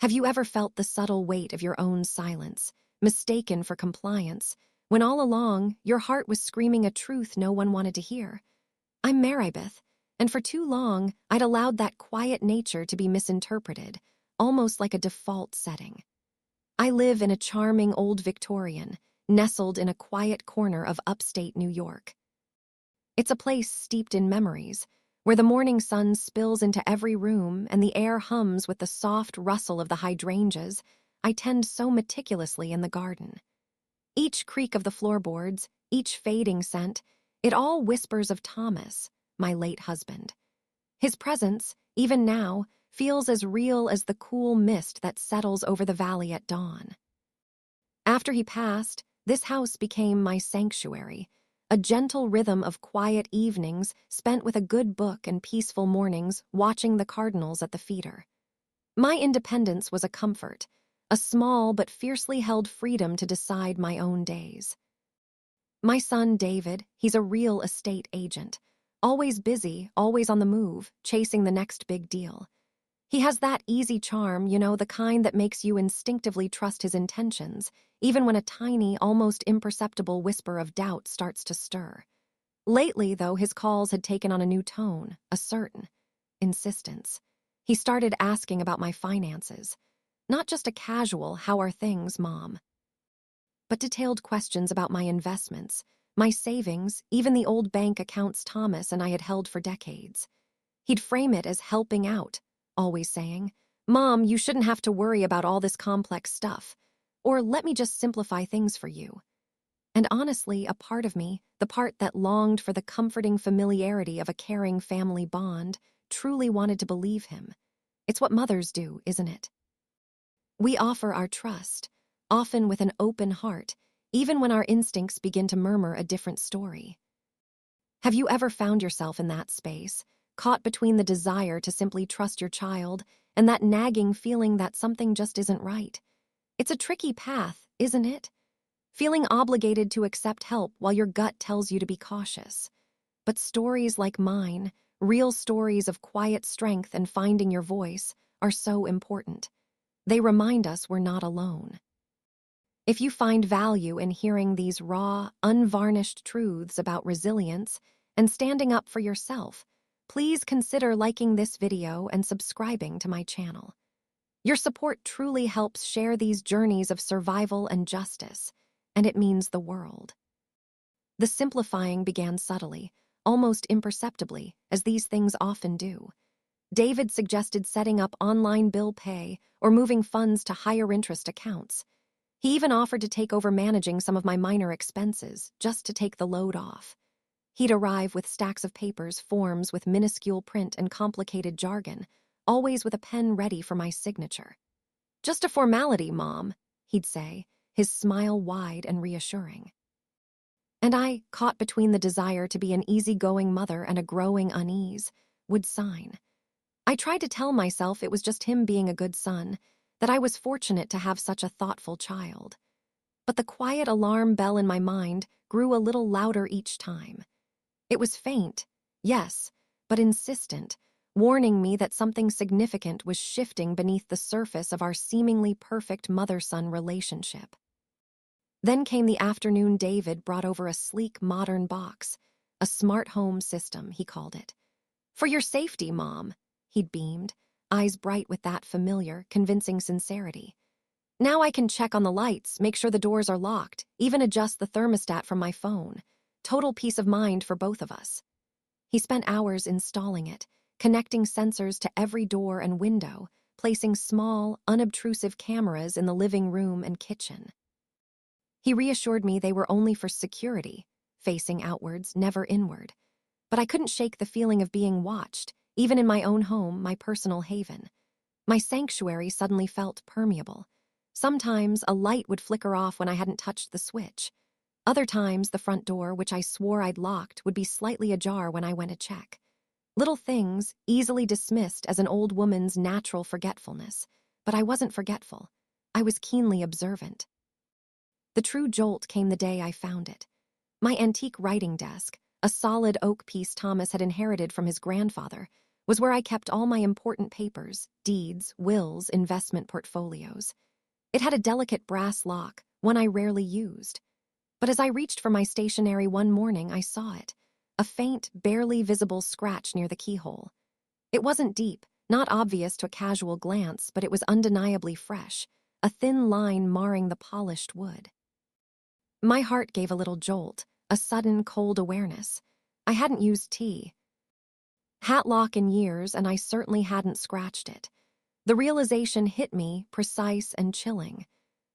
Have you ever felt the subtle weight of your own silence, mistaken for compliance, when all along your heart was screaming a truth no one wanted to hear? I'm Marybeth, and for too long I'd allowed that quiet nature to be misinterpreted, almost like a default setting. I live in a charming old Victorian, nestled in a quiet corner of upstate New York. It's a place steeped in memories, where the morning sun spills into every room and the air hums with the soft rustle of the hydrangeas I tend so meticulously in the garden. Each creak of the floorboards, each fading scent, it all whispers of Thomas, my late husband. His presence, even now, feels as real as the cool mist that settles over the valley at dawn. After he passed, this house became my sanctuary, a gentle rhythm of quiet evenings spent with a good book and peaceful mornings watching the cardinals at the feeder. My independence was a comfort, a small but fiercely held freedom to decide my own days. My son, David, he's a real estate agent, always busy, always on the move, chasing the next big deal. He has that easy charm, the kind that makes you instinctively trust his intentions, even when a tiny, almost imperceptible whisper of doubt starts to stir. Lately, though, his calls had taken on a new tone, a certain insistence. He started asking about my finances. Not just a casual, "How are things, Mom?" but detailed questions about my investments, my savings, even the old bank accounts Thomas and I had held for decades. He'd frame it as helping out, always saying, "Mom, you shouldn't have to worry about all this complex stuff," or "let me just simplify things for you." And honestly, a part of me, the part that longed for the comforting familiarity of a caring family bond, truly wanted to believe him. It's what mothers do, isn't it? We offer our trust, often with an open heart, even when our instincts begin to murmur a different story. Have you ever found yourself in that space, caught between the desire to simply trust your child and that nagging feeling that something just isn't right? It's a tricky path, isn't it? Feeling obligated to accept help while your gut tells you to be cautious. But stories like mine, real stories of quiet strength and finding your voice, are so important. They remind us we're not alone. If you find value in hearing these raw, unvarnished truths about resilience and standing up for yourself, please consider liking this video and subscribing to my channel. Your support truly helps share these journeys of survival and justice, and it means the world. The simplifying began subtly, almost imperceptibly, as these things often do. David suggested setting up online bill pay or moving funds to higher interest accounts. He even offered to take over managing some of my minor expenses, just to take the load off. He'd arrive with stacks of papers, forms with minuscule print and complicated jargon, always with a pen ready for my signature. "Just a formality, Mom," he'd say, his smile wide and reassuring. And I, caught between the desire to be an easygoing mother and a growing unease, would sign. I tried to tell myself it was just him being a good son, that I was fortunate to have such a thoughtful child. But the quiet alarm bell in my mind grew a little louder each time. It was faint, yes, but insistent, warning me that something significant was shifting beneath the surface of our seemingly perfect mother-son relationship. Then came the afternoon David brought over a sleek, modern box, a smart home system, he called it. "For your safety, Mom," he'd beamed, eyes bright with that familiar, convincing sincerity. "Now I can check on the lights, make sure the doors are locked, even adjust the thermostat from my phone. Total peace of mind for both of us." He spent hours installing it, connecting sensors to every door and window, placing small, unobtrusive cameras in the living room and kitchen. He reassured me they were only for security, facing outwards, never inward. But I couldn't shake the feeling of being watched, even in my own home, my personal haven. My sanctuary suddenly felt permeable. Sometimes a light would flicker off when I hadn't touched the switch. Other times the front door, which I swore I'd locked, would be slightly ajar when I went to check. Little things, easily dismissed as an old woman's natural forgetfulness. But I wasn't forgetful. I was keenly observant. The true jolt came the day I found it. My antique writing desk, a solid oak piece Thomas had inherited from his grandfather, was where I kept all my important papers, deeds, wills, investment portfolios. It had a delicate brass lock, one I rarely used. But as I reached for my stationery one morning, I saw it, a faint, barely visible scratch near the keyhole. It wasn't deep, not obvious to a casual glance, but it was undeniably fresh, a thin line marring the polished wood. My heart gave a little jolt, a sudden cold awareness. I hadn't used tea. Hatlock in years, and I certainly hadn't scratched it. The realization hit me, precise and chilling.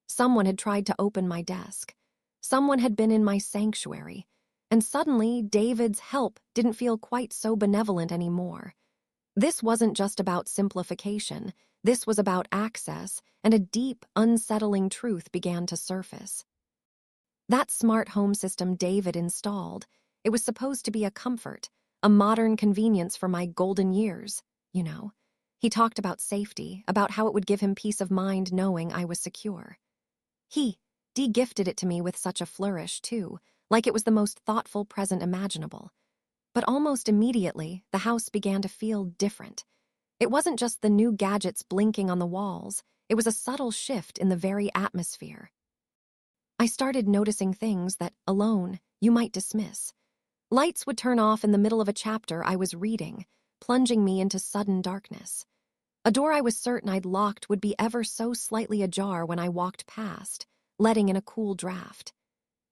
Someone had tried to open my desk. Someone had been in my sanctuary. And suddenly, David's help didn't feel quite so benevolent anymore. This wasn't just about simplification. This was about access, and a deep, unsettling truth began to surface. That smart home system David installed, it was supposed to be a comfort, a modern convenience for my golden years, you know. He talked about safety, about how it would give him peace of mind knowing I was secure. He de-gifted it to me with such a flourish, too, like it was the most thoughtful present imaginable. But almost immediately, the house began to feel different. It wasn't just the new gadgets blinking on the walls, it was a subtle shift in the very atmosphere. I started noticing things that, alone, you might dismiss. Lights would turn off in the middle of a chapter I was reading, plunging me into sudden darkness. A door I was certain I'd locked would be ever so slightly ajar when I walked past, letting in a cool draft.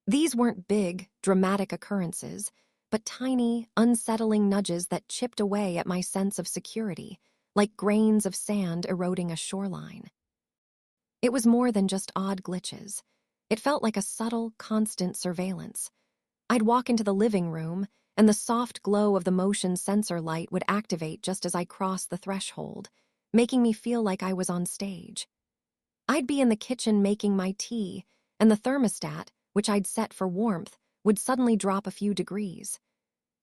These weren't big, dramatic occurrences, but tiny, unsettling nudges that chipped away at my sense of security, like grains of sand eroding a shoreline. It was more than just odd glitches. It felt like a subtle, constant surveillance. I'd walk into the living room, and the soft glow of the motion sensor light would activate just as I crossed the threshold, making me feel like I was on stage. I'd be in the kitchen making my tea, and the thermostat, which I'd set for warmth, would suddenly drop a few degrees.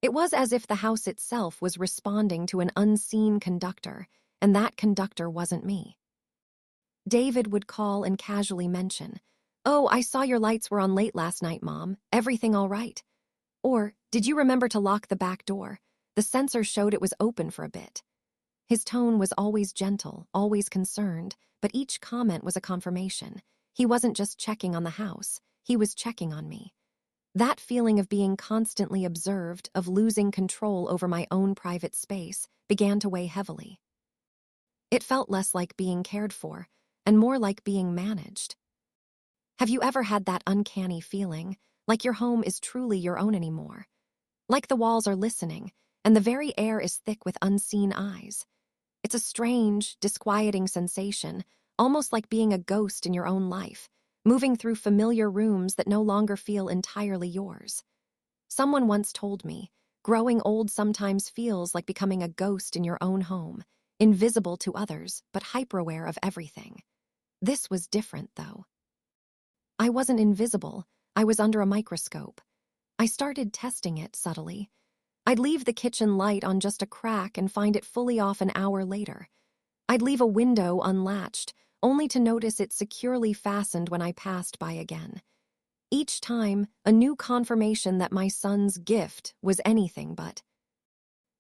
It was as if the house itself was responding to an unseen conductor, and that conductor wasn't me. David would call and casually mention, "Oh, I saw your lights were on late last night, Mom. Everything all right?" Or, "Did you remember to lock the back door? The sensor showed it was open for a bit." His tone was always gentle, always concerned, but each comment was a confirmation. He wasn't just checking on the house, he was checking on me. That feeling of being constantly observed, of losing control over my own private space, began to weigh heavily. It felt less like being cared for, and more like being managed. Have you ever had that uncanny feeling, like your home is truly your own anymore? Like the walls are listening, and the very air is thick with unseen eyes? It's a strange, disquieting sensation, almost like being a ghost in your own life, moving through familiar rooms that no longer feel entirely yours. Someone once told me, growing old sometimes feels like becoming a ghost in your own home, invisible to others, but hyper-aware of everything. This was different, though. I wasn't invisible, I was under a microscope. I started testing it subtly. I'd leave the kitchen light on just a crack and find it fully off an hour later. I'd leave a window unlatched, only to notice it securely fastened when I passed by again. Each time, a new confirmation that my son's gift was anything but.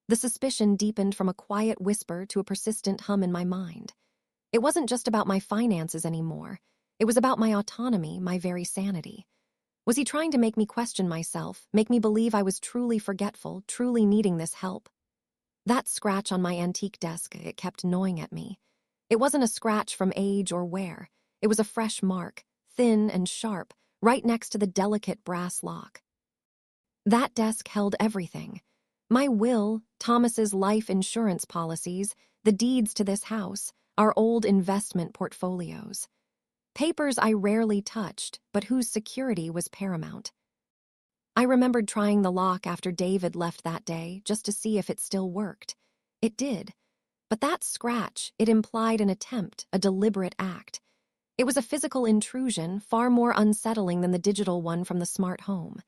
The suspicion deepened from a quiet whisper to a persistent hum in my mind. It wasn't just about my finances anymore. It was about my autonomy, my very sanity. Was he trying to make me question myself, make me believe I was truly forgetful, truly needing this help? That scratch on my antique desk, it kept gnawing at me. It wasn't a scratch from age or wear. It was a fresh mark, thin and sharp, right next to the delicate brass lock. That desk held everything. My will, Thomas's life insurance policies, the deeds to this house, our old investment portfolios. Papers I rarely touched, but whose security was paramount. I remembered trying the lock after David left that day, just to see if it still worked. It did. But that scratch, it implied an attempt, a deliberate act. It was a physical intrusion, far more unsettling than the digital one from the smart home.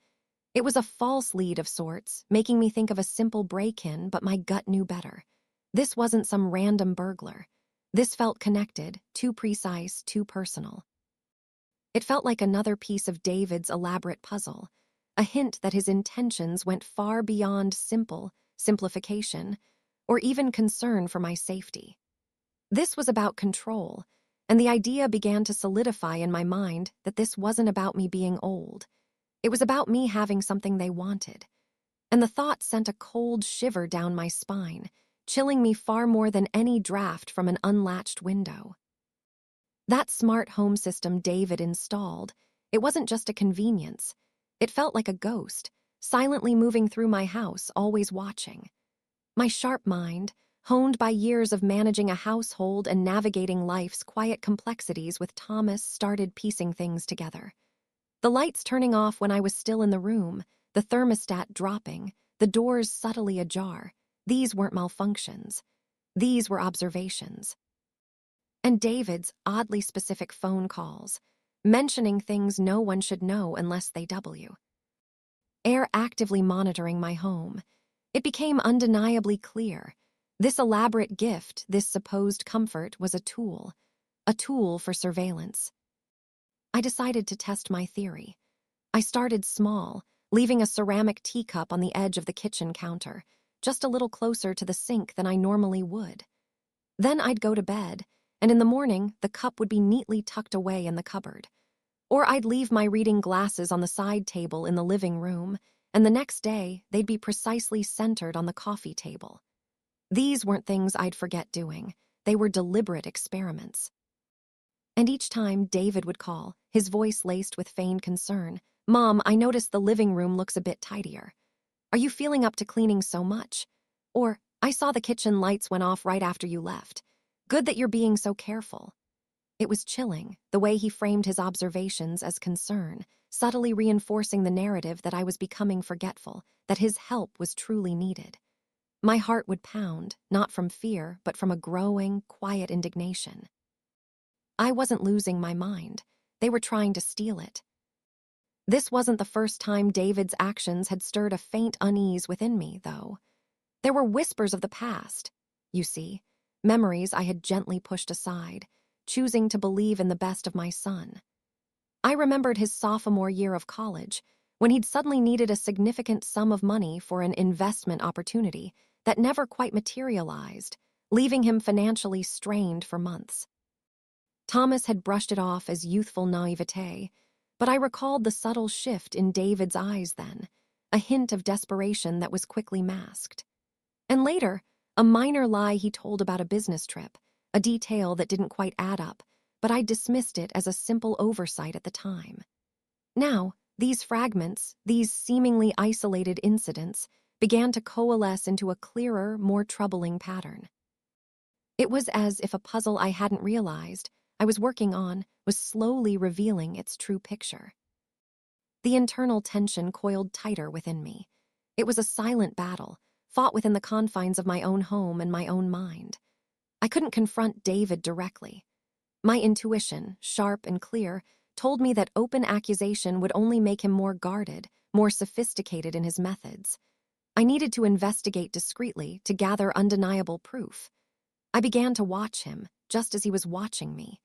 It was a false lead of sorts, making me think of a simple break-in, but my gut knew better. This wasn't some random burglar. This felt connected, too precise, too personal. It felt like another piece of David's elaborate puzzle, a hint that his intentions went far beyond simplification, or even concern for my safety. This was about control, and the idea began to solidify in my mind that this wasn't about me being old. It was about me having something they wanted. And the thought sent a cold shiver down my spine, chilling me far more than any draft from an unlatched window. That smart home system David installed, it wasn't just a convenience. It felt like a ghost, silently moving through my house, always watching. My sharp mind, honed by years of managing a household and navigating life's quiet complexities with Thomas, started piecing things together. The lights turning off when I was still in the room, the thermostat dropping, the doors subtly ajar. These weren't malfunctions. These were observations. And David's oddly specific phone calls, mentioning things no one should know unless they W. Air actively monitoring my home. It became undeniably clear. This elaborate gift, this supposed comfort, was a tool for surveillance. I decided to test my theory. I started small, leaving a ceramic teacup on the edge of the kitchen counter, just a little closer to the sink than I normally would. Then I'd go to bed, and in the morning, the cup would be neatly tucked away in the cupboard. Or I'd leave my reading glasses on the side table in the living room, and the next day, they'd be precisely centered on the coffee table. These weren't things I'd forget doing. They were deliberate experiments. And each time David would call, his voice laced with feigned concern, "Mom, I noticed the living room looks a bit tidier. Are you feeling up to cleaning so much?" Or, "I saw the kitchen lights went off right after you left. Good that you're being so careful." It was chilling, the way he framed his observations as concern, subtly reinforcing the narrative that I was becoming forgetful, that his help was truly needed. My heart would pound, not from fear, but from a growing, quiet indignation. I wasn't losing my mind. They were trying to steal it. This wasn't the first time David's actions had stirred a faint unease within me, though. There were whispers of the past, you see, memories I had gently pushed aside, choosing to believe in the best of my son. I remembered his sophomore year of college, when he'd suddenly needed a significant sum of money for an investment opportunity that never quite materialized, leaving him financially strained for months. Thomas had brushed it off as youthful naivete, but I recalled the subtle shift in David's eyes then, a hint of desperation that was quickly masked. And later, a minor lie he told about a business trip, a detail that didn't quite add up, but I dismissed it as a simple oversight at the time. Now, these fragments, these seemingly isolated incidents, began to coalesce into a clearer, more troubling pattern. It was as if a puzzle I hadn't realized I was working on was slowly revealing its true picture. The internal tension coiled tighter within me. It was a silent battle, fought within the confines of my own home and my own mind. I couldn't confront David directly. My intuition, sharp and clear, told me that open accusation would only make him more guarded, more sophisticated in his methods. I needed to investigate discreetly to gather undeniable proof. I began to watch him, just as he was watching me.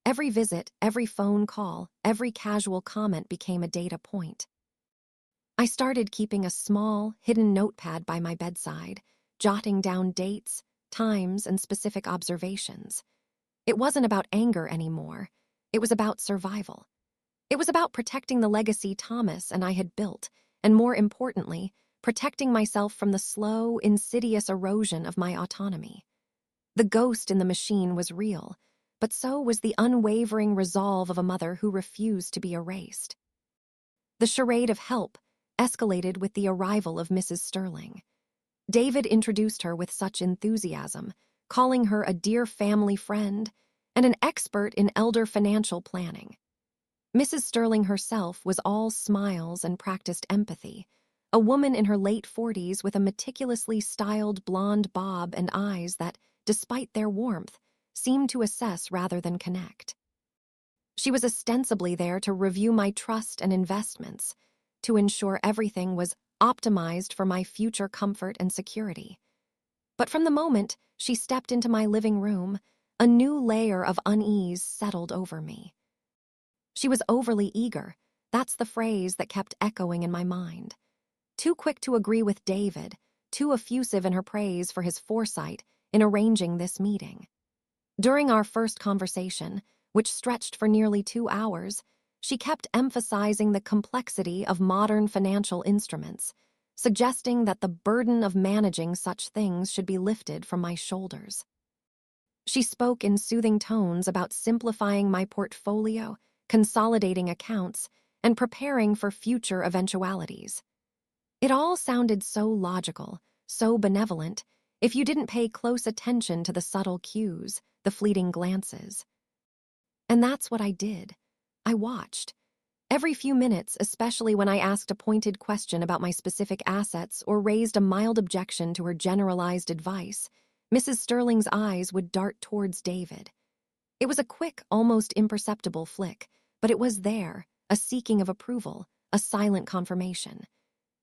Every visit, every phone call, every casual comment became a data point. I started keeping a small, hidden notepad by my bedside, jotting down dates, times, and specific observations. It wasn't about anger anymore. It was about survival. It was about protecting the legacy Thomas and I had built, and more importantly, protecting myself from the slow, insidious erosion of my autonomy. The ghost in the machine was real, but so was the unwavering resolve of a mother who refused to be erased. The charade of help escalated with the arrival of Mrs. Sterling. David introduced her with such enthusiasm, calling her a dear family friend and an expert in elder financial planning. Mrs. Sterling herself was all smiles and practiced empathy, a woman in her late 40s with a meticulously styled blonde bob and eyes that, despite their warmth, seemed to assess rather than connect. She was ostensibly there to review my trust and investments, to ensure everything was optimized for my future comfort and security. But from the moment she stepped into my living room, a new layer of unease settled over me. She was overly eager. That's the phrase that kept echoing in my mind. Too quick to agree with David, too effusive in her praise for his foresight in arranging this meeting. During our first conversation, which stretched for nearly 2 hours, she kept emphasizing the complexity of modern financial instruments, suggesting that the burden of managing such things should be lifted from my shoulders. She spoke in soothing tones about simplifying my portfolio, consolidating accounts, and preparing for future eventualities. It all sounded so logical, so benevolent, if you didn't pay close attention to the subtle cues, the fleeting glances. And that's what I did. I watched. Every few minutes, especially when I asked a pointed question about my specific assets or raised a mild objection to her generalized advice, Mrs. Sterling's eyes would dart towards David. It was a quick, almost imperceptible flick, but it was there, a seeking of approval, a silent confirmation.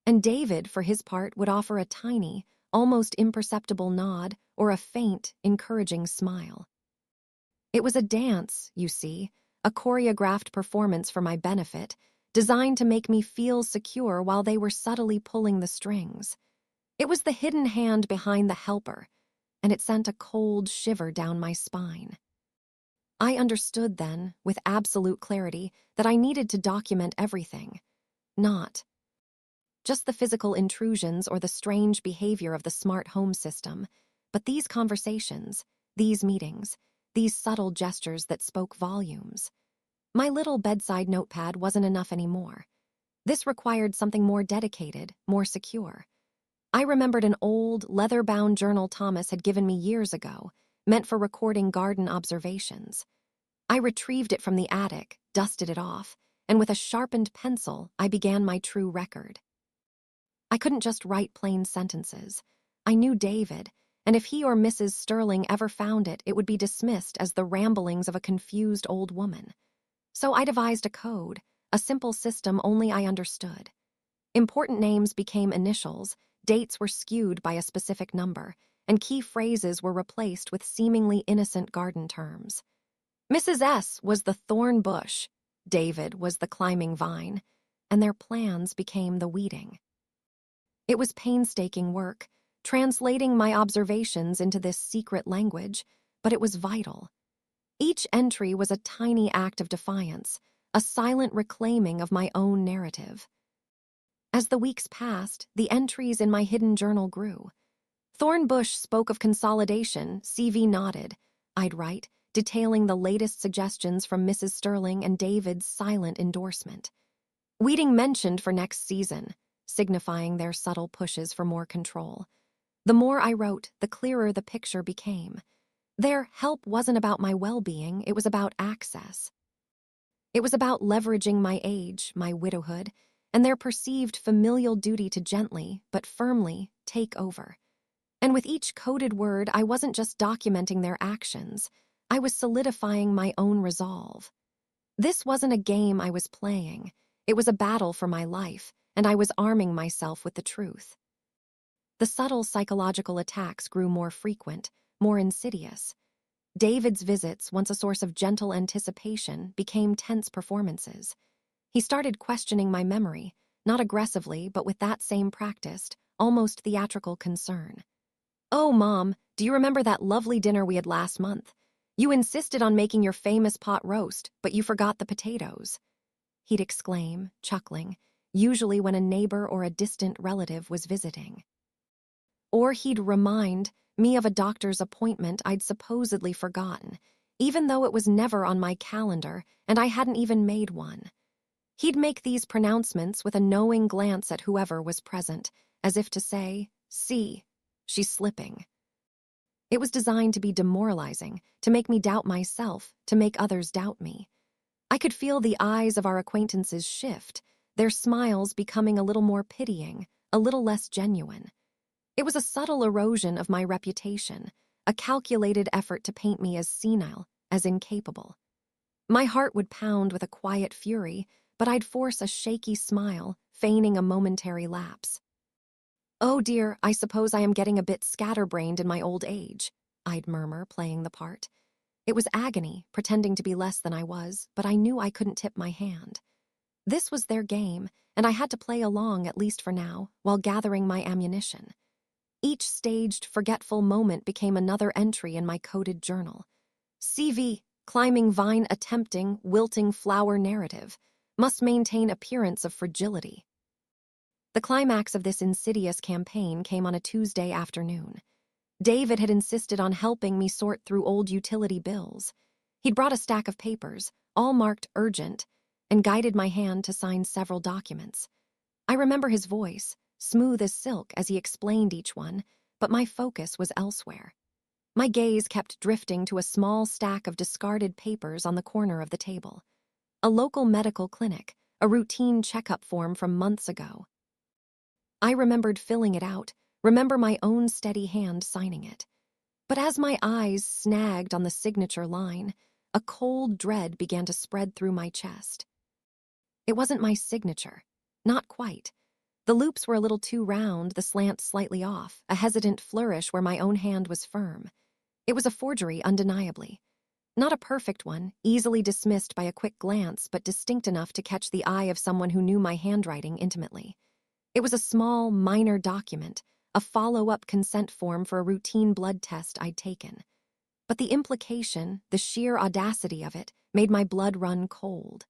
And David, for his part, would offer a tiny, almost imperceptible nod or a faint, encouraging smile. It was a dance, you see, a choreographed performance for my benefit, designed to make me feel secure while they were subtly pulling the strings. It was the hidden hand behind the helper, and it sent a cold shiver down my spine. I understood then, with absolute clarity, that I needed to document everything. Not just the physical intrusions or the strange behavior of the smart home system, but these conversations, these meetings, these subtle gestures that spoke volumes. My little bedside notepad wasn't enough anymore. This required something more dedicated, more secure. I remembered an old, leather-bound journal Thomas had given me years ago, meant for recording garden observations. I retrieved it from the attic, dusted it off, and with a sharpened pencil, I began my true record. I couldn't just write plain sentences. I knew David, and if he or Mrs. Sterling ever found it, it would be dismissed as the ramblings of a confused old woman. So I devised a code, a simple system only I understood. Important names became initials, dates were skewed by a specific number, and key phrases were replaced with seemingly innocent garden terms. Mrs. S. was the thorn bush, David was the climbing vine, and their plans became the weeding. It was painstaking work, translating my observations into this secret language, but it was vital. Each entry was a tiny act of defiance, a silent reclaiming of my own narrative. As the weeks passed, the entries in my hidden journal grew. Thornbush spoke of consolidation, CV nodded. I'd write, detailing the latest suggestions from Mrs. Sterling and David's silent endorsement. Weeding mentioned for next season, signifying their subtle pushes for more control. The more I wrote, the clearer the picture became. Their help wasn't about my well-being, it was about access. It was about leveraging my age, my widowhood, and their perceived familial duty to gently, but firmly, take over. And with each coded word, I wasn't just documenting their actions, I was solidifying my own resolve. This wasn't a game I was playing, it was a battle for my life, and I was arming myself with the truth. The subtle psychological attacks grew more frequent, more insidious. David's visits, once a source of gentle anticipation, became tense performances. He started questioning my memory, not aggressively, but with that same practiced, almost theatrical concern. "Oh, Mom, do you remember that lovely dinner we had last month? You insisted on making your famous pot roast, but you forgot the potatoes," he'd exclaim, chuckling, usually when a neighbor or a distant relative was visiting. Or he'd remind me of a doctor's appointment I'd supposedly forgotten, even though it was never on my calendar and I hadn't even made one. He'd make these pronouncements with a knowing glance at whoever was present, as if to say, "See, she's slipping." It was designed to be demoralizing, to make me doubt myself, to make others doubt me. I could feel the eyes of our acquaintances shift, their smiles becoming a little more pitying, a little less genuine. It was a subtle erosion of my reputation, a calculated effort to paint me as senile, as incapable. My heart would pound with a quiet fury, but I'd force a shaky smile, feigning a momentary lapse. "Oh dear, I suppose I am getting a bit scatterbrained in my old age," I'd murmur, playing the part. It was agony, pretending to be less than I was, but I knew I couldn't tip my hand. This was their game, and I had to play along, at least for now, while gathering my ammunition. Each staged, forgetful moment became another entry in my coded journal. CV, climbing vine attempting, wilting flower narrative, must maintain appearance of fragility. The climax of this insidious campaign came on a Tuesday afternoon. David had insisted on helping me sort through old utility bills. He'd brought a stack of papers, all marked urgent, and guided my hand to sign several documents. I remember his voice, smooth as silk as he explained each one, but my focus was elsewhere. My gaze kept drifting to a small stack of discarded papers on the corner of the table. A local medical clinic, a routine checkup form from months ago. I remembered filling it out, remember my own steady hand signing it. But as my eyes snagged on the signature line, a cold dread began to spread through my chest. It wasn't my signature. Not quite. The loops were a little too round, the slant slightly off, a hesitant flourish where my own hand was firm. It was a forgery, undeniably. Not a perfect one, easily dismissed by a quick glance, but distinct enough to catch the eye of someone who knew my handwriting intimately. It was a small, minor document, a follow-up consent form for a routine blood test I'd taken. But the implication, the sheer audacity of it, made my blood run cold.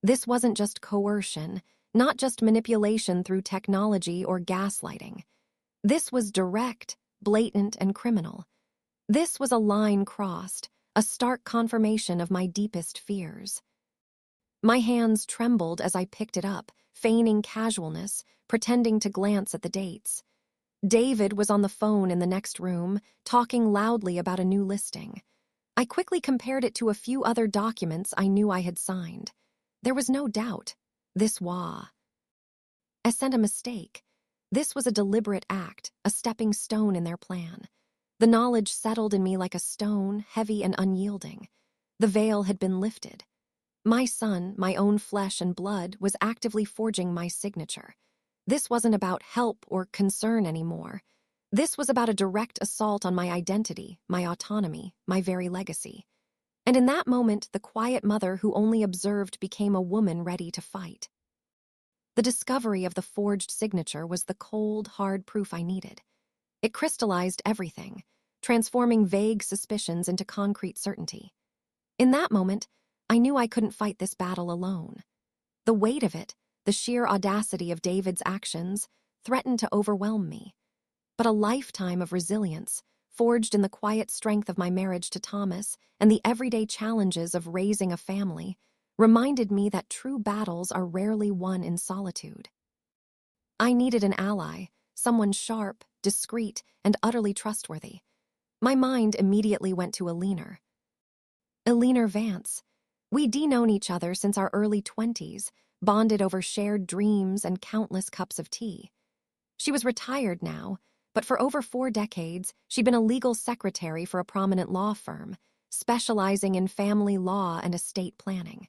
This wasn't just coercion, not just manipulation through technology or gaslighting. This was direct, blatant, and criminal. This was a line crossed, a stark confirmation of my deepest fears. My hands trembled as I picked it up, feigning casualness, pretending to glance at the dates. David was on the phone in the next room, talking loudly about a new listing. I quickly compared it to a few other documents I knew I had signed. There was no doubt. This was a mistake. This was a deliberate act, a stepping stone in their plan. The knowledge settled in me like a stone, heavy and unyielding. The veil had been lifted. My son, my own flesh and blood, was actively forging my signature. This wasn't about help or concern anymore. This was about a direct assault on my identity, my autonomy, my very legacy. And in that moment, the quiet mother who only observed became a woman ready to fight. The discovery of the forged signature was the cold, hard proof I needed. It crystallized everything, transforming vague suspicions into concrete certainty. In that moment, I knew I couldn't fight this battle alone. The weight of it, the sheer audacity of David's actions, threatened to overwhelm me. But a lifetime of resilience, forged in the quiet strength of my marriage to Thomas and the everyday challenges of raising a family, reminded me that true battles are rarely won in solitude. I needed an ally, someone sharp, discreet, and utterly trustworthy. My mind immediately went to Eleanor Vance. We'd known each other since our early 20s, bonded over shared dreams and countless cups of tea. She was retired now, but for over 4 decades, she'd been a legal secretary for a prominent law firm, specializing in family law and estate planning.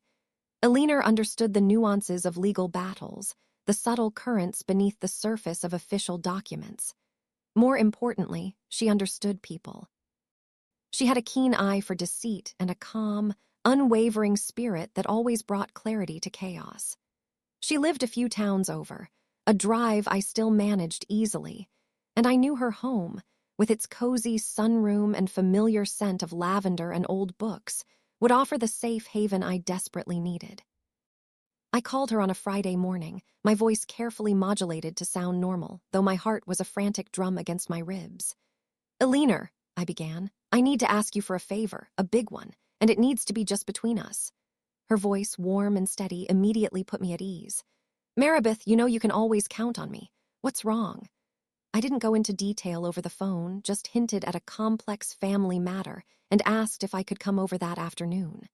Eleanor understood the nuances of legal battles, the subtle currents beneath the surface of official documents. More importantly, she understood people. She had a keen eye for deceit and a calm, unwavering spirit that always brought clarity to chaos. She lived a few towns over, a drive I still managed easily, and I knew her home, with its cozy sunroom and familiar scent of lavender and old books, would offer the safe haven I desperately needed. I called her on a Friday morning, my voice carefully modulated to sound normal, though my heart was a frantic drum against my ribs. "Eleanor," I began, "I need to ask you for a favor, a big one, and it needs to be just between us." Her voice, warm and steady, immediately put me at ease. "Marybeth, you know you can always count on me. What's wrong?" I didn't go into detail over the phone, just hinted at a complex family matter and asked if I could come over that afternoon.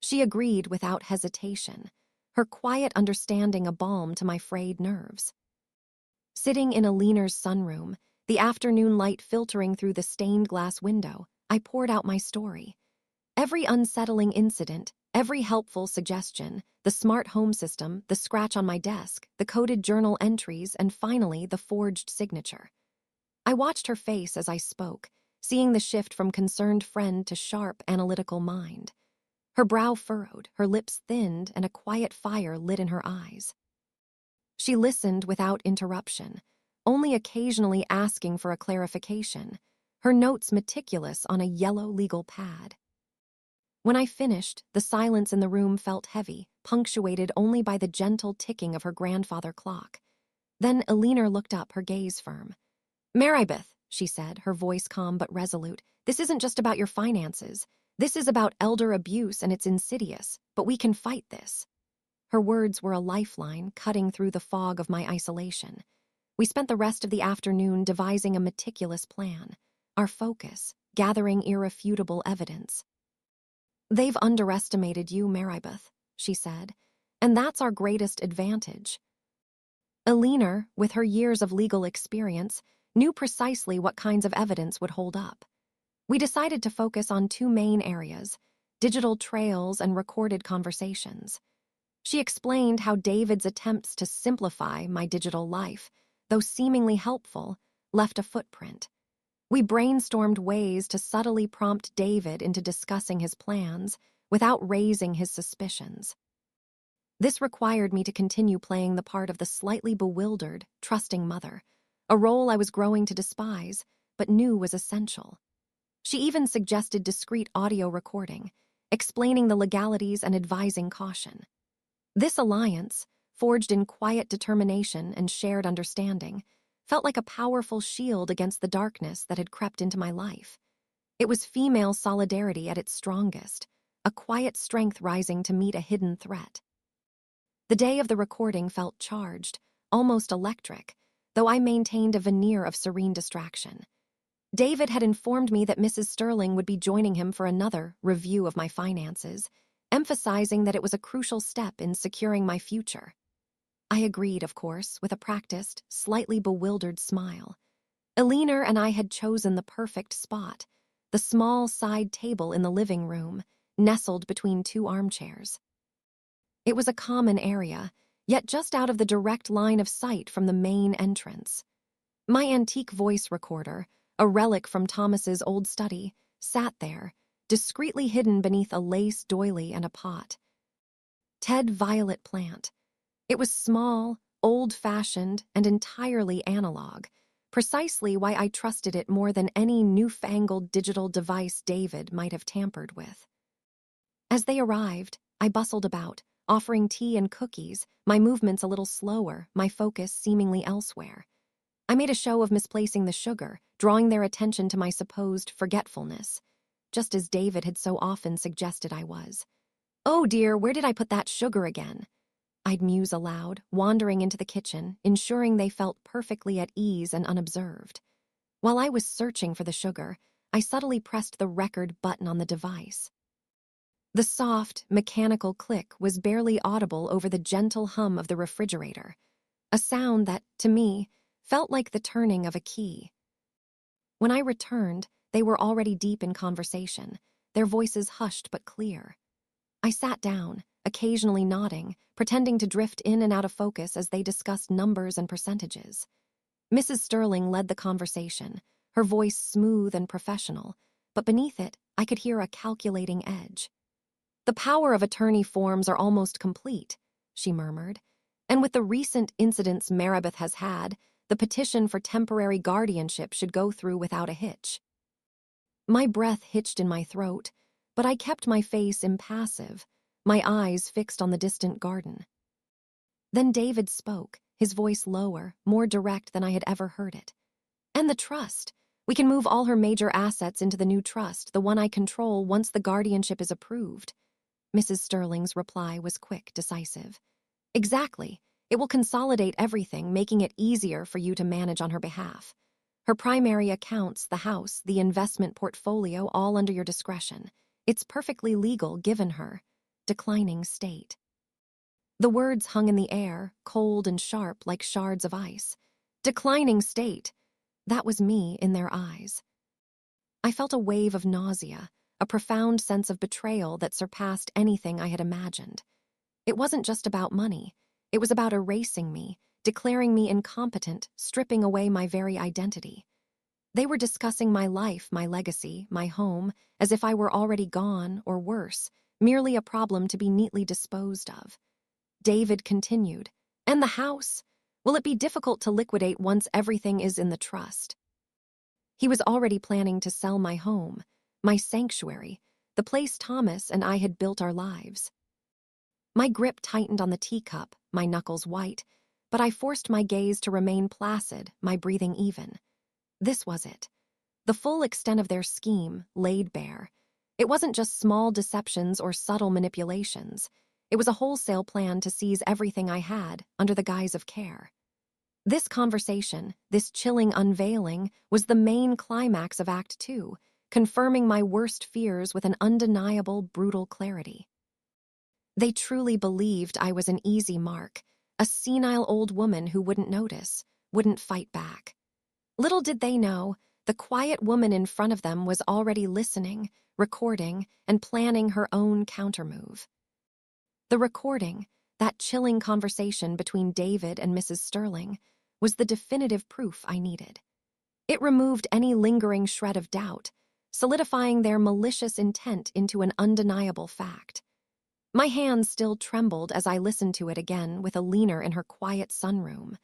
She agreed without hesitation, her quiet understanding a balm to my frayed nerves. Sitting in Eleanor's sunroom, the afternoon light filtering through the stained glass window, I poured out my story. Every unsettling incident, every helpful suggestion, the smart home system, the scratch on my desk, the coded journal entries, and finally the forged signature. I watched her face as I spoke, seeing the shift from concerned friend to sharp, analytical mind. Her brow furrowed, her lips thinned, and a quiet fire lit in her eyes. She listened without interruption, only occasionally asking for a clarification, her notes meticulous on a yellow legal pad. When I finished, the silence in the room felt heavy, punctuated only by the gentle ticking of her grandfather clock. Then Eleanor looked up, her gaze firm. "Marybeth," she said, her voice calm but resolute, "this isn't just about your finances. This is about elder abuse, and it's insidious, but we can fight this." Her words were a lifeline cutting through the fog of my isolation. We spent the rest of the afternoon devising a meticulous plan, our focus, gathering irrefutable evidence. "They've underestimated you, Marybeth," she said, "and that's our greatest advantage." Eleanor, with her years of legal experience, knew precisely what kinds of evidence would hold up. We decided to focus on two main areas: digital trails and recorded conversations. She explained how David's attempts to simplify my digital life, though seemingly helpful, left a footprint. We brainstormed ways to subtly prompt David into discussing his plans without raising his suspicions. This required me to continue playing the part of the slightly bewildered, trusting mother, a role I was growing to despise, but knew was essential. She even suggested discreet audio recording, explaining the legalities and advising caution. This alliance, forged in quiet determination and shared understanding, felt like a powerful shield against the darkness that had crept into my life. It was female solidarity at its strongest, a quiet strength rising to meet a hidden threat. The day of the recording felt charged, almost electric, though I maintained a veneer of serene distraction. David had informed me that Mrs. Sterling would be joining him for another review of my finances, emphasizing that it was a crucial step in securing my future. I agreed, of course, with a practiced, slightly bewildered smile. Eleanor and I had chosen the perfect spot, the small side table in the living room, nestled between two armchairs. It was a common area, yet just out of the direct line of sight from the main entrance. My antique voice recorder, a relic from Thomas's old study, sat there, discreetly hidden beneath a lace doily and a pot. Ted violet plant. It was small, old-fashioned, and entirely analog, precisely why I trusted it more than any newfangled digital device David might have tampered with. As they arrived, I bustled about, offering tea and cookies, my movements a little slower, my focus seemingly elsewhere. I made a show of misplacing the sugar, drawing their attention to my supposed forgetfulness, just as David had so often suggested I was. "Oh dear, where did I put that sugar again?" I'd muse aloud, wandering into the kitchen, ensuring they felt perfectly at ease and unobserved. While I was searching for the sugar, I subtly pressed the record button on the device. The soft, mechanical click was barely audible over the gentle hum of the refrigerator, a sound that, to me, felt like the turning of a key. When I returned, they were already deep in conversation, their voices hushed but clear. I sat down, occasionally nodding, pretending to drift in and out of focus as they discussed numbers and percentages. Mrs. Sterling led the conversation, her voice smooth and professional, but beneath it, I could hear a calculating edge. "The power of attorney forms are almost complete," she murmured, "and with the recent incidents Marybeth has had, the petition for temporary guardianship should go through without a hitch." My breath hitched in my throat, but I kept my face impassive, my eyes fixed on the distant garden. Then David spoke, his voice lower, more direct than I had ever heard it. "And the trust. We can move all her major assets into the new trust, the one I control, once the guardianship is approved." Mrs. Sterling's reply was quick, decisive. "Exactly. It will consolidate everything, making it easier for you to manage on her behalf. Her primary accounts, the house, the investment portfolio, all under your discretion. It's perfectly legal given her declining state." The words hung in the air, cold and sharp like shards of ice. Declining state. That was me in their eyes. I felt a wave of nausea, a profound sense of betrayal that surpassed anything I had imagined. It wasn't just about money. It was about erasing me, declaring me incompetent, stripping away my very identity. They were discussing my life, my legacy, my home, as if I were already gone, or worse, merely a problem to be neatly disposed of. David continued, "And the house? Will it be difficult to liquidate once everything is in the trust? He was already planning to sell my home, my sanctuary, the place Thomas and I had built our lives. My grip tightened on the teacup, my knuckles white, but I forced my gaze to remain placid, my breathing even. This was it. The full extent of their scheme, laid bare. It wasn't just small deceptions or subtle manipulations. It was a wholesale plan to seize everything I had, under the guise of care. This conversation, this chilling unveiling, was the main climax of Act Two, confirming my worst fears with an undeniable, brutal clarity. They truly believed I was an easy mark, a senile old woman who wouldn't notice, wouldn't fight back. Little did they know, the quiet woman in front of them was already listening, recording, and planning her own countermove. The recording, that chilling conversation between David and Mrs. Sterling, was the definitive proof I needed. It removed any lingering shred of doubt, solidifying their malicious intent into an undeniable fact. My hands still trembled as I listened to it again with Alina in her quiet sunroom,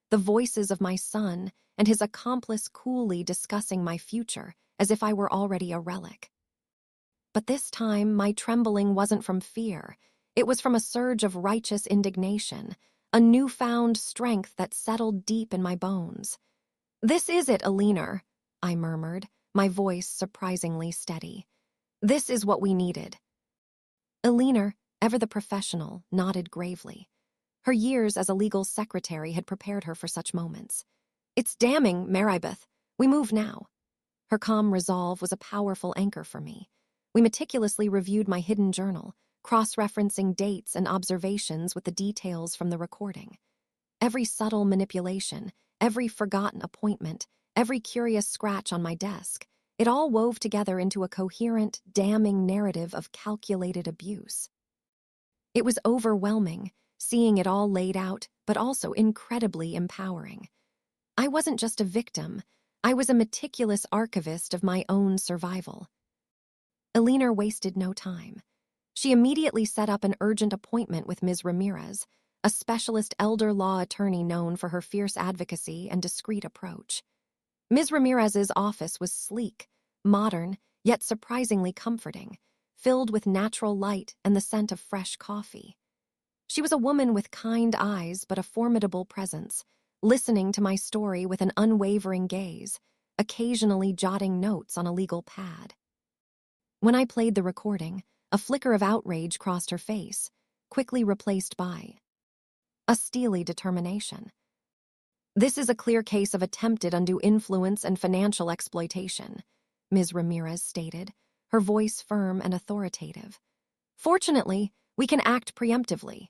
the voices of my son and his accomplice coolly discussing my future as if I were already a relic. But this time, my trembling wasn't from fear. It was from a surge of righteous indignation, a newfound strength that settled deep in my bones. "This is it, Alina," I murmured, my voice surprisingly steady. "This is what we needed." Alina, ever the professional, nodded gravely. Her years as a legal secretary had prepared her for such moments. "It's damning, Marybeth. We move now." Her calm resolve was a powerful anchor for me. We meticulously reviewed my hidden journal, cross-referencing dates and observations with the details from the recording. Every subtle manipulation, every forgotten appointment, every curious scratch on my desk, it all wove together into a coherent, damning narrative of calculated abuse. It was overwhelming, seeing it all laid out, but also incredibly empowering. I wasn't just a victim, I was a meticulous archivist of my own survival. Alina wasted no time. She immediately set up an urgent appointment with Ms. Ramirez, a specialist elder law attorney known for her fierce advocacy and discreet approach. Ms. Ramirez's office was sleek, modern, yet surprisingly comforting, filled with natural light and the scent of fresh coffee. She was a woman with kind eyes but a formidable presence, listening to my story with an unwavering gaze, occasionally jotting notes on a legal pad. When I played the recording, a flicker of outrage crossed her face, quickly replaced by a steely determination. "This is a clear case of attempted undue influence and financial exploitation," Ms. Ramirez stated, her voice firm and authoritative. "Fortunately, we can act preemptively."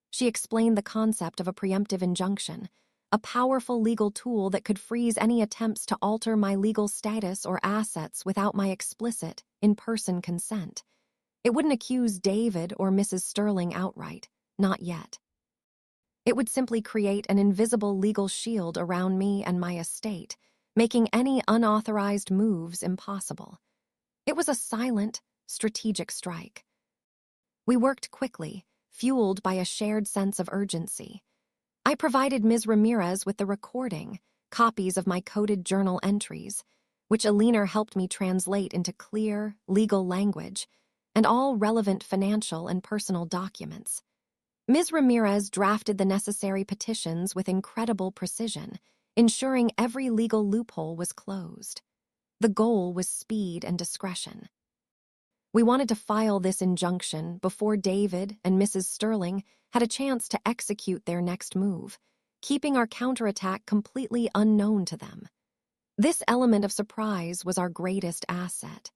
She explained the concept of a preemptive injunction, a powerful legal tool that could freeze any attempts to alter my legal status or assets without my explicit, in-person consent. It wouldn't accuse David or Mrs. Sterling outright, not yet. It would simply create an invisible legal shield around me and my estate, making any unauthorized moves impossible. It was a silent, strategic strike. We worked quickly, fueled by a shared sense of urgency. I provided Ms. Ramirez with the recording, copies of my coded journal entries, which Alina helped me translate into clear, legal language, and all relevant financial and personal documents. Ms. Ramirez drafted the necessary petitions with incredible precision, ensuring every legal loophole was closed. The goal was speed and discretion. We wanted to file this injunction before David and Mrs. Sterling had a chance to execute their next move, keeping our counterattack completely unknown to them. This element of surprise was our greatest asset.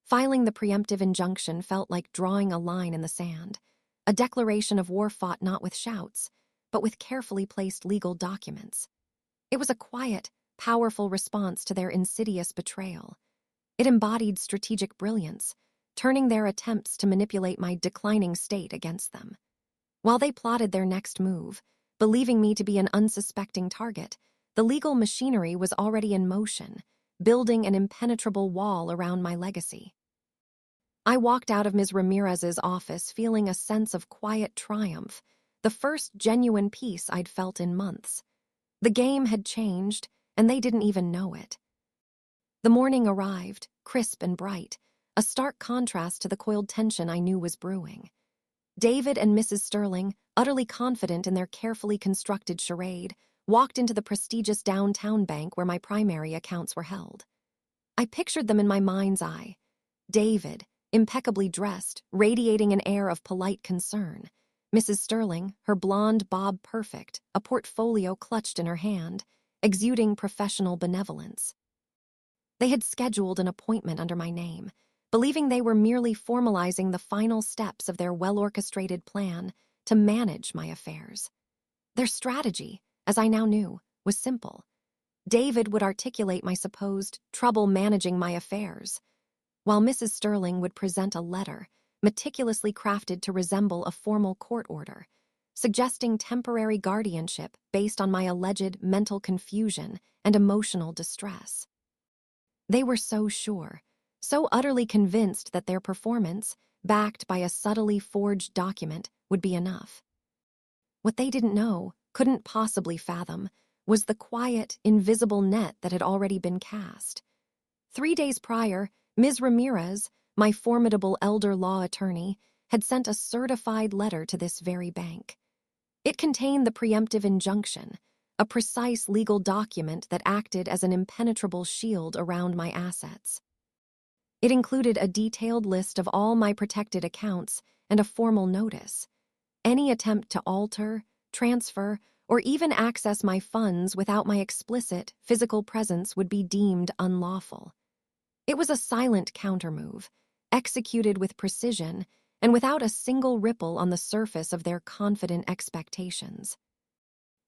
Filing the preemptive injunction felt like drawing a line in the sand, a declaration of war fought not with shouts, but with carefully placed legal documents. It was a quiet, powerful response to their insidious betrayal. It embodied strategic brilliance, turning their attempts to manipulate my declining state against them. While they plotted their next move, believing me to be an unsuspecting target, the legal machinery was already in motion, building an impenetrable wall around my legacy. I walked out of Ms. Ramirez's office feeling a sense of quiet triumph, the first genuine peace I'd felt in months. The game had changed, and they didn't even know it. The morning arrived, crisp and bright, a stark contrast to the coiled tension I knew was brewing. David and Mrs. Sterling, utterly confident in their carefully constructed charade, walked into the prestigious downtown bank where my primary accounts were held. I pictured them in my mind's eye. David, impeccably dressed, radiating an air of polite concern. Mrs. Sterling, her blonde bob perfect, a portfolio clutched in her hand, exuding professional benevolence. They had scheduled an appointment under my name, believing they were merely formalizing the final steps of their well-orchestrated plan to manage my affairs. Their strategy, as I now knew, was simple. David would articulate my supposed trouble managing my affairs, while Mrs. Sterling would present a letter, meticulously crafted to resemble a formal court order, suggesting temporary guardianship based on my alleged mental confusion and emotional distress. They were so sure, so utterly convinced that their performance, backed by a subtly forged document, would be enough. What they didn't know, couldn't possibly fathom, was the quiet, invisible net that had already been cast. 3 days prior, Ms. Ramirez, my formidable elder law attorney, had sent a certified letter to this very bank. It contained the preemptive injunction, a precise legal document that acted as an impenetrable shield around my assets. It included a detailed list of all my protected accounts and a formal notice. Any attempt to alter, transfer, or even access my funds without my explicit physical presence would be deemed unlawful. It was a silent countermove, executed with precision and without a single ripple on the surface of their confident expectations.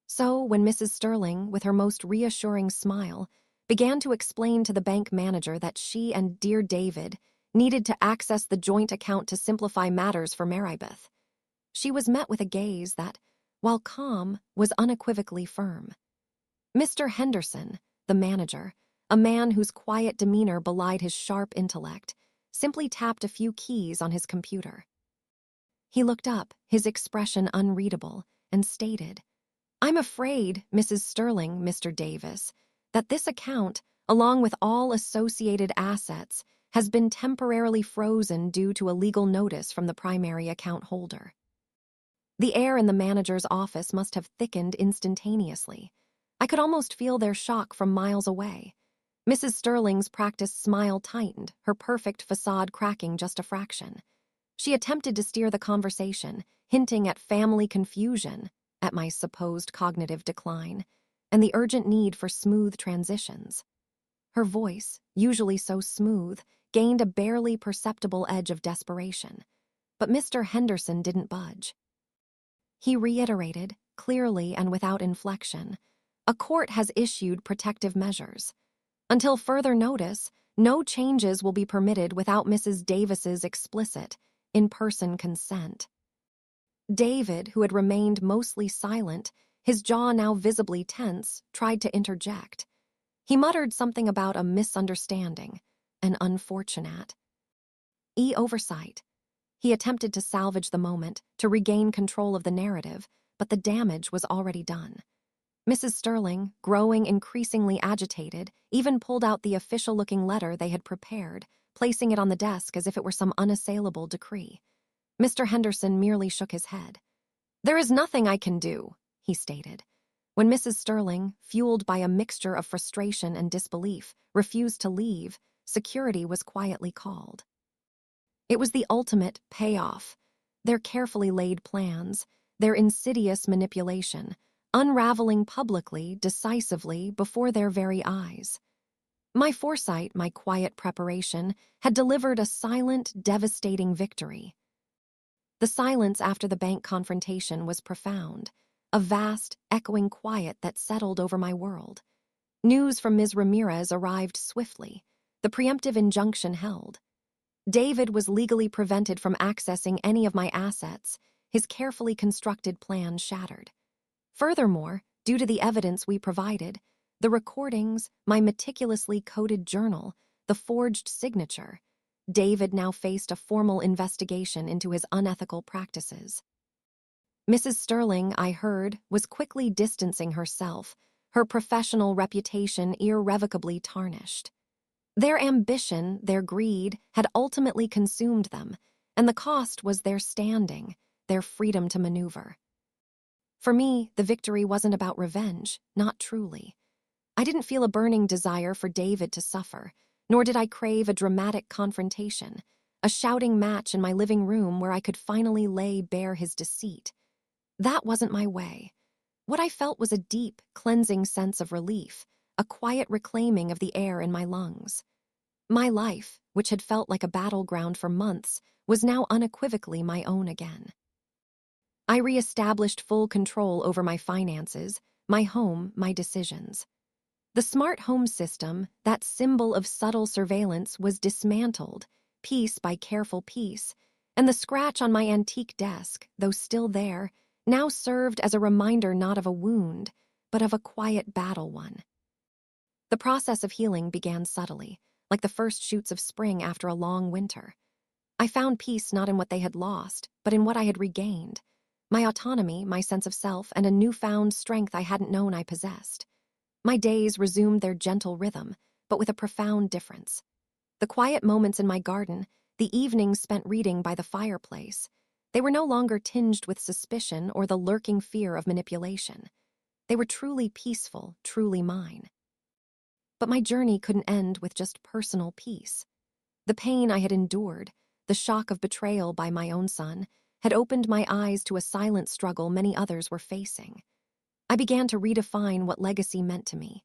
So, when Mrs. Sterling, with her most reassuring smile, began to explain to the bank manager that she and dear David needed to access the joint account to simplify matters for Marybeth, she was met with a gaze that, while calm, was unequivocally firm. Mr. Henderson, the manager, a man whose quiet demeanor belied his sharp intellect, simply tapped a few keys on his computer. He looked up, his expression unreadable, and stated, "I'm afraid, Mrs. Sterling, Mr. Davis, that this account, along with all associated assets, has been temporarily frozen due to a legal notice from the primary account holder." The air in the manager's office must have thickened instantaneously. I could almost feel their shock from miles away. Mrs. Sterling's practiced smile tightened, her perfect facade cracking just a fraction. She attempted to steer the conversation, hinting at family confusion, at my supposed cognitive decline, and the urgent need for smooth transitions. Her voice, usually so smooth, gained a barely perceptible edge of desperation. But Mr. Henderson didn't budge. He reiterated, clearly and without inflection, "A court has issued protective measures. Until further notice, no changes will be permitted without Mrs. Davis's explicit, in-person consent." David, who had remained mostly silent, his jaw now visibly tense, tried to interject. He muttered something about a misunderstanding, an unfortunate oversight. He attempted to salvage the moment, to regain control of the narrative, but the damage was already done. Mrs. Sterling, growing increasingly agitated, even pulled out the official-looking letter they had prepared, placing it on the desk as if it were some unassailable decree. Mr. Henderson merely shook his head. "There is nothing I can do," he stated. When Mrs. Sterling, fueled by a mixture of frustration and disbelief, refused to leave, security was quietly called. It was the ultimate payoff. Their carefully laid plans, their insidious manipulation, unraveling publicly, decisively, before their very eyes. My foresight, my quiet preparation, had delivered a silent, devastating victory. The silence after the bank confrontation was profound, a vast, echoing quiet that settled over my world. News from Ms. Ramirez arrived swiftly. The preemptive injunction held. David was legally prevented from accessing any of my assets, his carefully constructed plan shattered. Furthermore, due to the evidence we provided, the recordings, my meticulously coded journal, the forged signature, David now faced a formal investigation into his unethical practices. Mrs. Sterling, I heard, was quickly distancing herself, her professional reputation irrevocably tarnished. Their ambition, their greed, had ultimately consumed them, and the cost was their standing, their freedom to maneuver. For me, the victory wasn't about revenge, not truly. I didn't feel a burning desire for David to suffer, nor did I crave a dramatic confrontation, a shouting match in my living room where I could finally lay bare his deceit. That wasn't my way. What I felt was a deep, cleansing sense of relief, a quiet reclaiming of the air in my lungs. My life, which had felt like a battleground for months, was now unequivocally my own again. I reestablished full control over my finances, my home, my decisions. The smart home system, that symbol of subtle surveillance, was dismantled, piece by careful piece, and the scratch on my antique desk, though still there, now served as a reminder not of a wound, but of a quiet battle won. The process of healing began subtly, like the first shoots of spring after a long winter. I found peace not in what they had lost, but in what I had regained. My autonomy, my sense of self, and a newfound strength I hadn't known I possessed. My days resumed their gentle rhythm, but with a profound difference. The quiet moments in my garden, the evenings spent reading by the fireplace, they were no longer tinged with suspicion or the lurking fear of manipulation. They were truly peaceful, truly mine. But my journey couldn't end with just personal peace. The pain I had endured, the shock of betrayal by my own son, had opened my eyes to a silent struggle many others were facing. I began to redefine what legacy meant to me.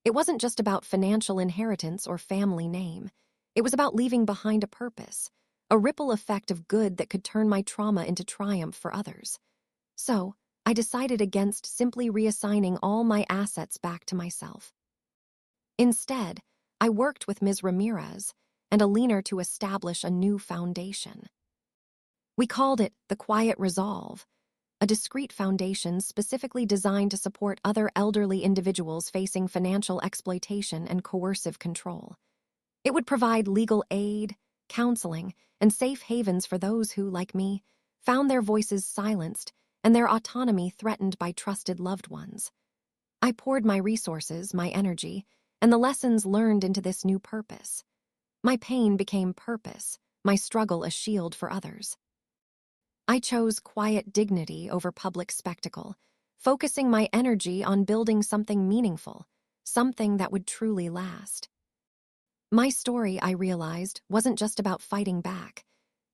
It wasn't just about financial inheritance or family name. It was about leaving behind a purpose, a ripple effect of good that could turn my trauma into triumph for others. So, I decided against simply reassigning all my assets back to myself. Instead, I worked with Ms. Ramirez and Alina to establish a new foundation. We called it the Quiet Resolve, a discreet foundation specifically designed to support other elderly individuals facing financial exploitation and coercive control. It would provide legal aid, counseling, and safe havens for those who, like me, found their voices silenced and their autonomy threatened by trusted loved ones. I poured my resources, my energy, and the lessons learned into this new purpose. My pain became purpose, my struggle a shield for others. I chose quiet dignity over public spectacle, focusing my energy on building something meaningful, something that would truly last. My story, I realized, wasn't just about fighting back.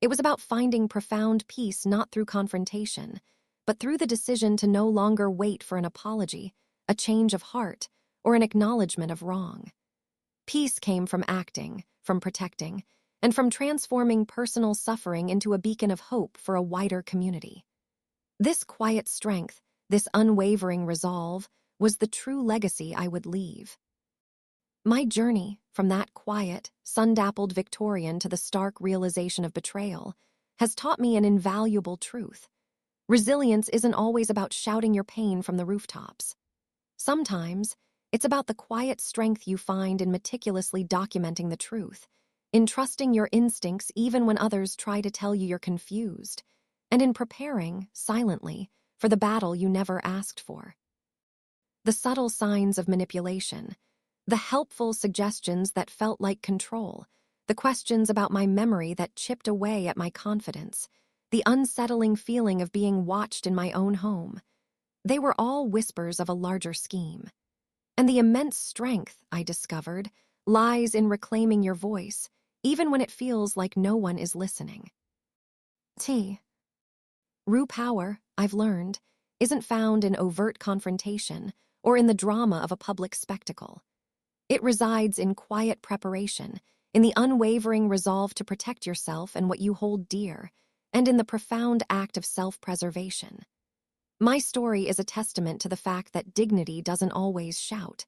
It was about finding profound peace not through confrontation, but through the decision to no longer wait for an apology, a change of heart, or an acknowledgement of wrong. Peace came from acting, from protecting, and from transforming personal suffering into a beacon of hope for a wider community. This quiet strength, this unwavering resolve, was the true legacy I would leave. My journey, from that quiet, sun-dappled Victorian to the stark realization of betrayal, has taught me an invaluable truth. Resilience isn't always about shouting your pain from the rooftops. Sometimes, it's about the quiet strength you find in meticulously documenting the truth, in trusting your instincts even when others try to tell you you're confused, and in preparing, silently, for the battle you never asked for. The subtle signs of manipulation, the helpful suggestions that felt like control, the questions about my memory that chipped away at my confidence, the unsettling feeling of being watched in my own home, they were all whispers of a larger scheme. And the immense strength, I discovered, lies in reclaiming your voice, even when it feels like no one is listening. True power, I've learned, isn't found in overt confrontation or in the drama of a public spectacle. It resides in quiet preparation, in the unwavering resolve to protect yourself and what you hold dear, and in the profound act of self-preservation. My story is a testament to the fact that dignity doesn't always shout.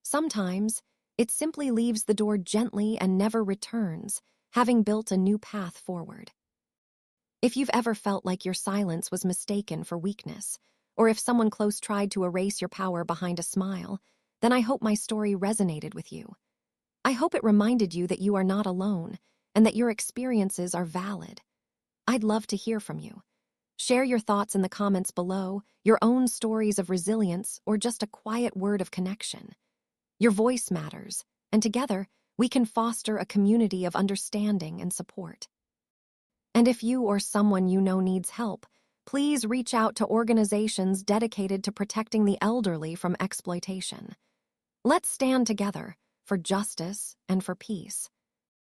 Sometimes, it simply leaves the door gently and never returns, having built a new path forward. If you've ever felt like your silence was mistaken for weakness, or if someone close tried to erase your power behind a smile, then I hope my story resonated with you. I hope it reminded you that you are not alone, and that your experiences are valid. I'd love to hear from you. Share your thoughts in the comments below, your own stories of resilience, or just a quiet word of connection. Your voice matters, and together, we can foster a community of understanding and support. And if you or someone you know needs help, please reach out to organizations dedicated to protecting the elderly from exploitation. Let's stand together for justice and for peace.